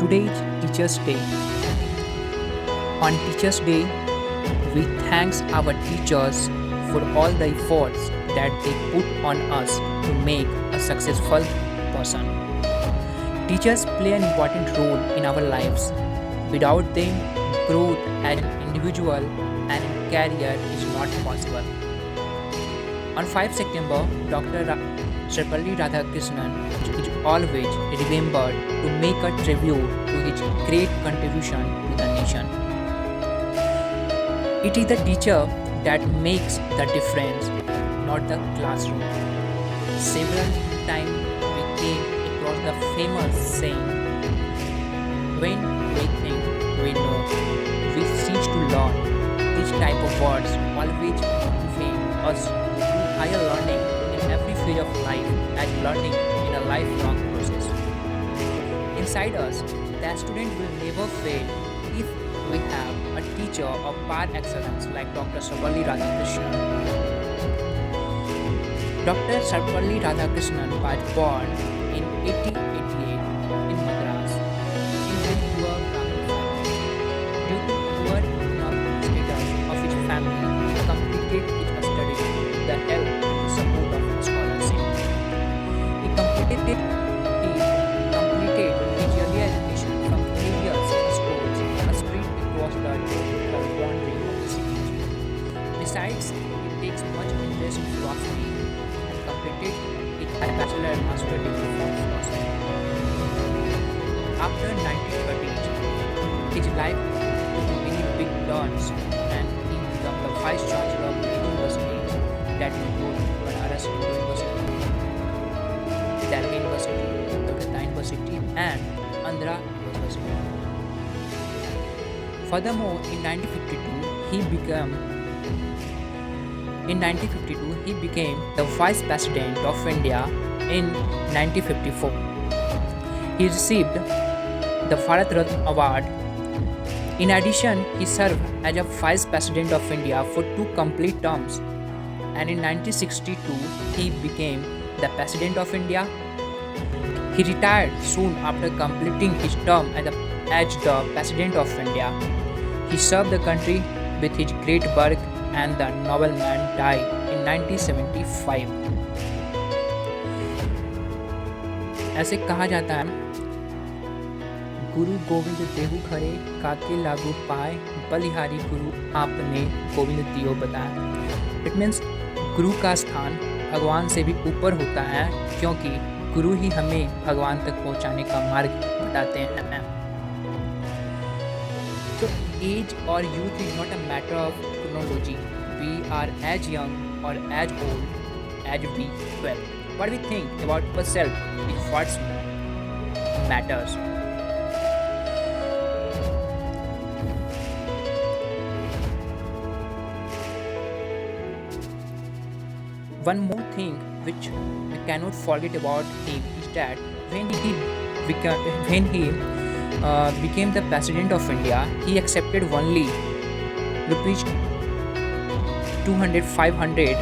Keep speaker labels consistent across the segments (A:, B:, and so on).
A: Today is Teachers' Day. On Teachers' Day, we thank our teachers for all the efforts that they put on us to make a successful person. Teachers play an important role in our lives. Without them, growth as an individual and in career is not possible. On 5 September, Dr. Sarvepalli Radhakrishnan is always remembered to make a tribute to his great contribution to the nation. It is the teacher that makes the difference, not the classroom. Several times we came across the famous saying, when we think we know, we cease to learn. These type of words always motivate us to do higher learning in every phase of life as learning in a lifelong process. Inside us, the student will never fail if we have a teacher of par excellence like Dr. Sarvepalli Radhakrishnan. Dr. Sarvepalli Radhakrishnan was born in 1888 in Madras in very poor Brahmin family. Due to poor economic status of his family, he completed his studies with the help and support of a scholarship. He completed his early education from various schools spread across the geographical boundary of the city. Besides, he takes much interest in philosophy and completed his bachelor and master degree from philosophy. After 1930s, his life took many big turns and he became the vice chancellor of many universities that include Banaras Hindu University, Delhi University, Kolkata University, and Andhra University. Furthermore, in 1952, he became the Vice President of India in 1954. He received the Bharat Ratna Award. In addition, he served as a Vice President of India for 2 complete terms. And in 1962, he became the President of India. He retired soon after completing his term as the President of India. He served the country with his great work and the nobleman died in 1975. ऐसे कहा जाता है, गुरु गोविंद देहु खरे काके लागू पाए बलिहारी गुरु आपने गोविंद दियो बताया. इट मीन्स गुरु का स्थान भगवान से भी ऊपर होता है क्योंकि गुरु ही हमें भगवान तक पहुंचाने का मार्ग बताते हैं. So age or youth is not a matter of chronology. We are as young or as old as we were. What we think about ourselves is what matters. One more thing which we cannot forget about him is that when he became the President of India, he accepted only rupees 200-500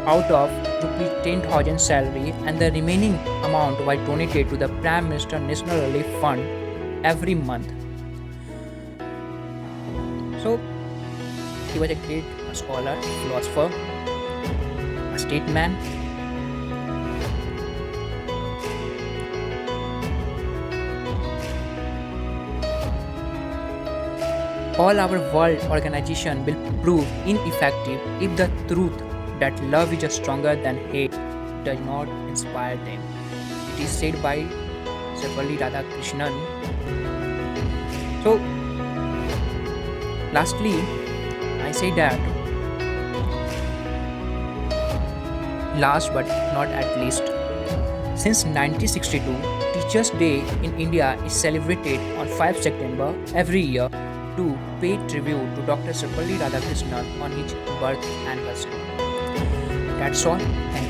A: out of rupees 10,000 salary, and the remaining amount was donated to the Prime Minister National Relief Fund every month. So he was a great scholar, philosopher, a statesman. All our world organization will prove ineffective if the truth that love is stronger than hate does not inspire them. It is said by Sarvepalli Radhakrishnan. So, lastly, I say that last but not at least, since 1962, Teachers' Day in India is celebrated on 5 September every year to pay tribute to Dr. Sarvepalli Radhakrishnan on his birth anniversary. That's all. Thank you.